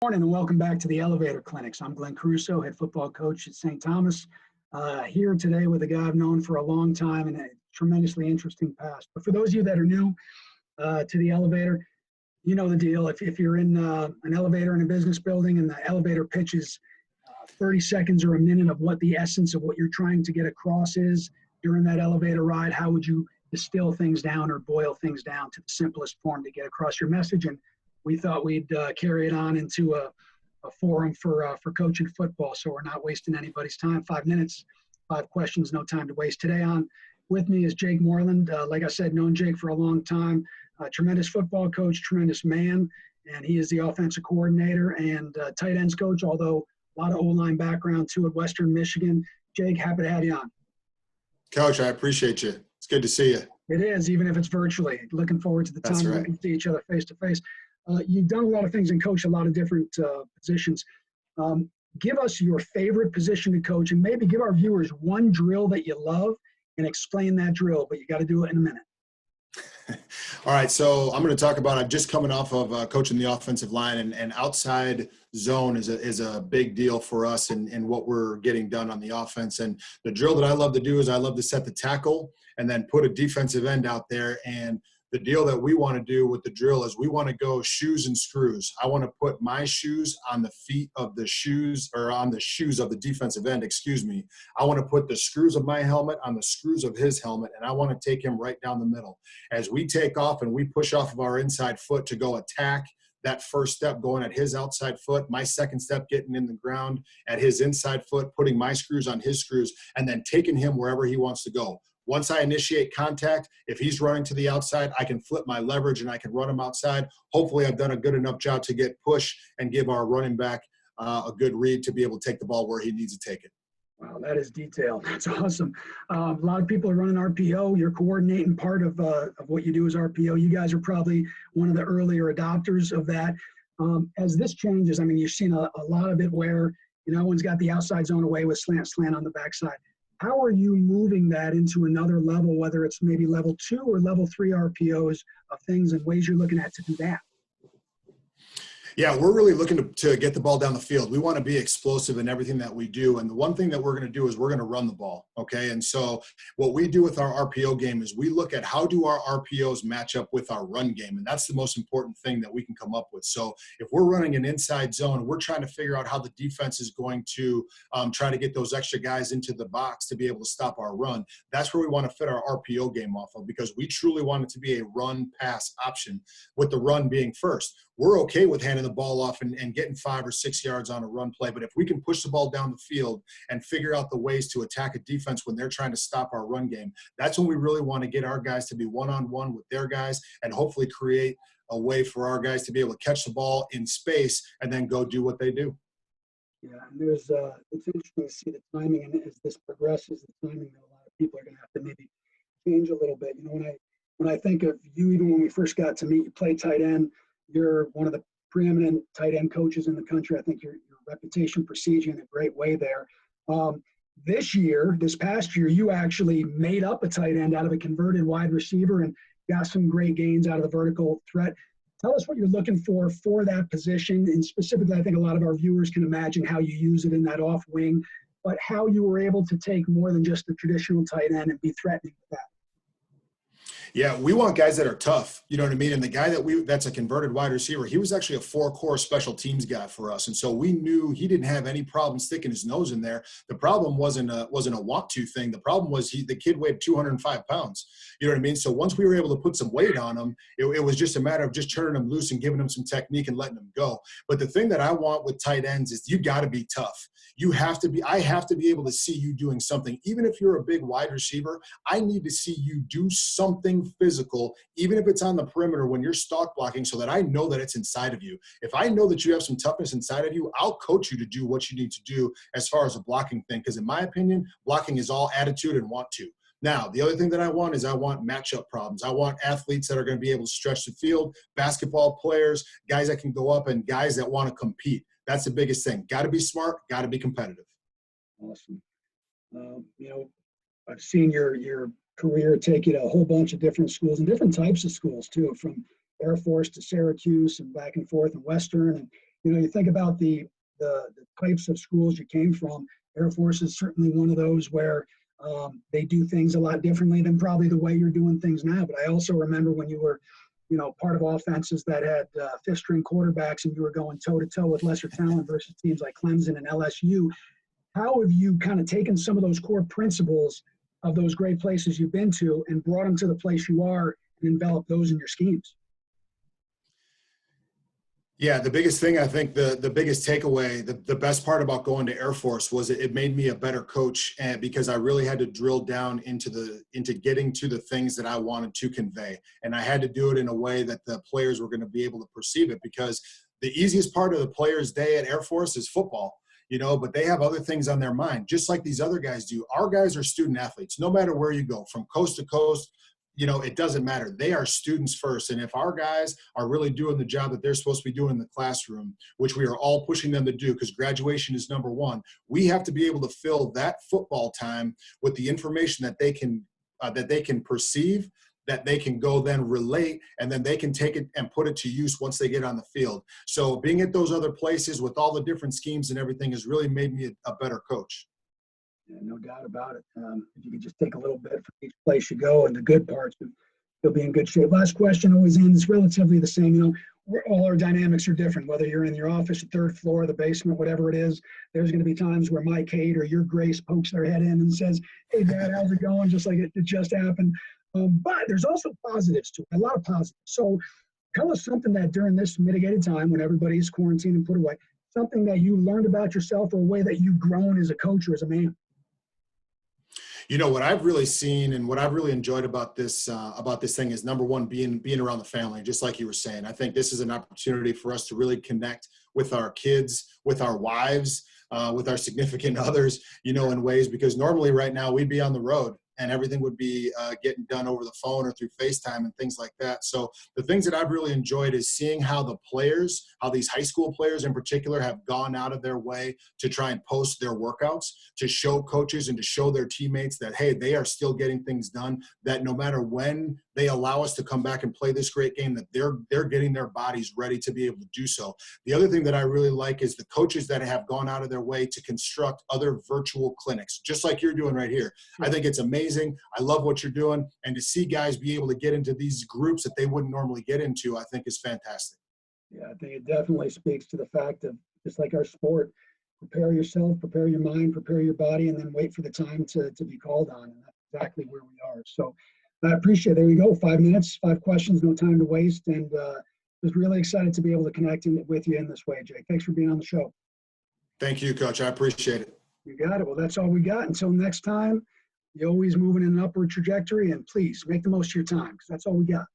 Morning and welcome back to the Elevator Clinics. I'm Glenn Caruso, head football coach at St. Thomas, here today with a guy I've known for a long time and a tremendously interesting past. But for those of you that are new to the elevator, you know the deal. If you're in an elevator in a business building and the elevator pitches 30 seconds or a minute of what the essence of what you're trying to get across is during that elevator ride, how would you distill things down or boil things down to the simplest form to get across your message? And we thought we'd carry it on into a forum for coaching football, so we're not wasting anybody's time. 5 minutes, 5 questions, no time to waste. Today on with me is Jake Moreland. Like I said, known Jake for a long time. Tremendous football coach, tremendous man, and he is the offensive coordinator and tight ends coach, although a lot of O-line background too at Western Michigan. Jake, happy to have you on. Coach, I appreciate you. It's good to see you. It is, even if it's virtually. Looking forward to the time we can see each other face to face. You've done a lot of things and coached a lot of different positions. Give us your favorite position to coach and maybe give our viewers one drill that you love and explain that drill, but you got to do it in a minute. All right, so I'm going to talk about, I'm just coming off of coaching the offensive line, and outside zone is a big deal for us in what we're getting done on the offense. And the drill that I love to do is I love to set the tackle and then put a defensive end out there. And the deal that we want to do with the drill is we want to go shoes and screws. I want to put my shoes on the feet of the shoes, or on the shoes of the defensive end, excuse me. I want to put the screws of my helmet on the screws of his helmet, and I want to take him right down the middle. As we take off and we push off of our inside foot to go attack, that first step going at his outside foot, my second step getting in the ground at his inside foot, putting my screws on his screws, and then taking him wherever he wants to go. Once I initiate contact, if he's running to the outside, I can flip my leverage and I can run him outside. Hopefully I've done a good enough job to get push and give our running back a good read to be able to take the ball where he needs to take it. Wow, that is detailed. That's awesome. A lot of people are running RPO. You're coordinating part of what you do is RPO. You guys are probably one of the earlier adopters of that. As this changes, I mean, you've seen a lot of it where, one's got the outside zone away with slant on the backside. How are you moving that into another level, whether it's maybe level 2 or level 3 RPOs of things and ways you're looking at to do that? Yeah, we're really looking to get the ball down the field. We want to be explosive in everything that we do. And the one thing that we're going to do is we're going to run the ball, okay? And so what we do with our RPO game is we look at how do our RPOs match up with our run game, and that's the most important thing that we can come up with. So if we're running an inside zone, we're trying to figure out how the defense is going to try to get those extra guys into the box to be able to stop our run. That's where we want to fit our RPO game off of, because we truly want it to be a run-pass option, with the run being first. We're okay with handing the ball off and getting 5 or 6 yards on a run play. But if we can push the ball down the field and figure out the ways to attack a defense when they're trying to stop our run game, that's when we really want to get our guys to be one-on-one with their guys and hopefully create a way for our guys to be able to catch the ball in space and then go do what they do. Yeah, and there's it's interesting to see the timing, and as this progresses, the timing that a lot of people are going to have to maybe change a little bit. When I think of you, even when we first got to meet, you played tight end. You're one of the preeminent tight end coaches in the country. I think your reputation precedes you in a great way there. This past year, you actually made up a tight end out of a converted wide receiver and got some great gains out of the vertical threat. Tell us what you're looking for that position. And specifically, I think a lot of our viewers can imagine how you use it in that off wing, but how you were able to take more than just the traditional tight end and be threatening with that. Yeah, we want guys that are tough, you know what I mean? And the guy that's a converted wide receiver, he was actually a 4-core special teams guy for us. And so we knew he didn't have any problem sticking his nose in there. The problem wasn't a want to thing. The problem was the kid weighed 205 pounds. You know what I mean? So once we were able to put some weight on him, it was just a matter of just turning him loose and giving him some technique and letting him go. But the thing that I want with tight ends is you got to be tough. I have to be able to see you doing something. Even if you're a big wide receiver, I need to see you do something physical, even if it's on the perimeter when you're stalk blocking, so that I know that it's inside of you. If I know that you have some toughness inside of you, I'll coach you to do what you need to do as far as a blocking thing. Because in my opinion, blocking is all attitude and want to. Now, the other thing that I want matchup problems. I want athletes that are going to be able to stretch the field, basketball players, guys that can go up, and guys that want to compete. That's the biggest thing. Got to be smart, got to be competitive. Awesome. I've seen your career take you to a whole bunch of different schools and different types of schools too, from Air Force to Syracuse and back and forth and Western. And You think about the types of schools you came from. Air Force is certainly one of those where they do things a lot differently than probably the way you're doing things now. But I also remember when you were, part of offenses that had fifth-string quarterbacks and you were going toe-to-toe with lesser talent versus teams like Clemson and LSU. How have you kind of taken some of those core principles of those great places you've been to and brought them to the place you are and enveloped those in your schemes? Yeah, the biggest thing, I think the biggest takeaway, the best part about going to Air Force was it made me a better coach, and because I really had to drill down into getting to the things that I wanted to convey. And I had to do it in a way that the players were going to be able to perceive it, because the easiest part of the player's day at Air Force is football. But they have other things on their mind, just like these other guys do. Our guys are student athletes, no matter where you go, from coast to coast. It doesn't matter. They are students first. And if our guys are really doing the job that they're supposed to be doing in the classroom, which we are all pushing them to do, because graduation is number one, we have to be able to fill that football time with the information that they can perceive, that they can go then relate, and then they can take it and put it to use once they get on the field. So being at those other places with all the different schemes and everything has really made me a better coach. Yeah, no doubt about it. If you could just take a little bit from each place you go and the good parts, you'll be in good shape. Last question always ends relatively the same. All our dynamics are different, whether you're in your office, the third floor, the basement, whatever it is. There's going to be times where my Kate or your Grace pokes their head in and says, "Hey, Dad, how's it going?" Just like it just happened. But there's also positives to it, a lot of positives. So tell us something that during this mitigated time when everybody's quarantined and put away, something that you learned about yourself or a way that you've grown as a coach or as a man. What I've really seen and what I've really enjoyed about this thing is, number one, being around the family, just like you were saying. I think this is an opportunity for us to really connect with our kids, with our wives, with our significant others, in ways, because normally right now we'd be on the road and everything would be getting done over the phone or through FaceTime and things like that. So the things that I've really enjoyed is seeing how these high school players in particular have gone out of their way to try and post their workouts, to show coaches and to show their teammates that, hey, they are still getting things done, that no matter when they allow us to come back and play this great game, that they're getting their bodies ready to be able to do so. The other thing that I really like is the coaches that have gone out of their way to construct other virtual clinics, just like you're doing right here. I think it's amazing. I love what you're doing. And to see guys be able to get into these groups that they wouldn't normally get into, I think is fantastic. Yeah, I think it definitely speaks to the fact of, just like our sport, prepare yourself, prepare your mind, prepare your body, and then wait for the time to be called on. And that's exactly where we are. So I appreciate it. There you go. 5 minutes, 5 questions, no time to waste. And just really excited to be able to connect with you in this way, Jake. Thanks for being on the show. Thank you, Coach. I appreciate it. You got it. Well, that's all we got. Until next time, you're always moving in an upward trajectory, and please make the most of your time, because that's all we got.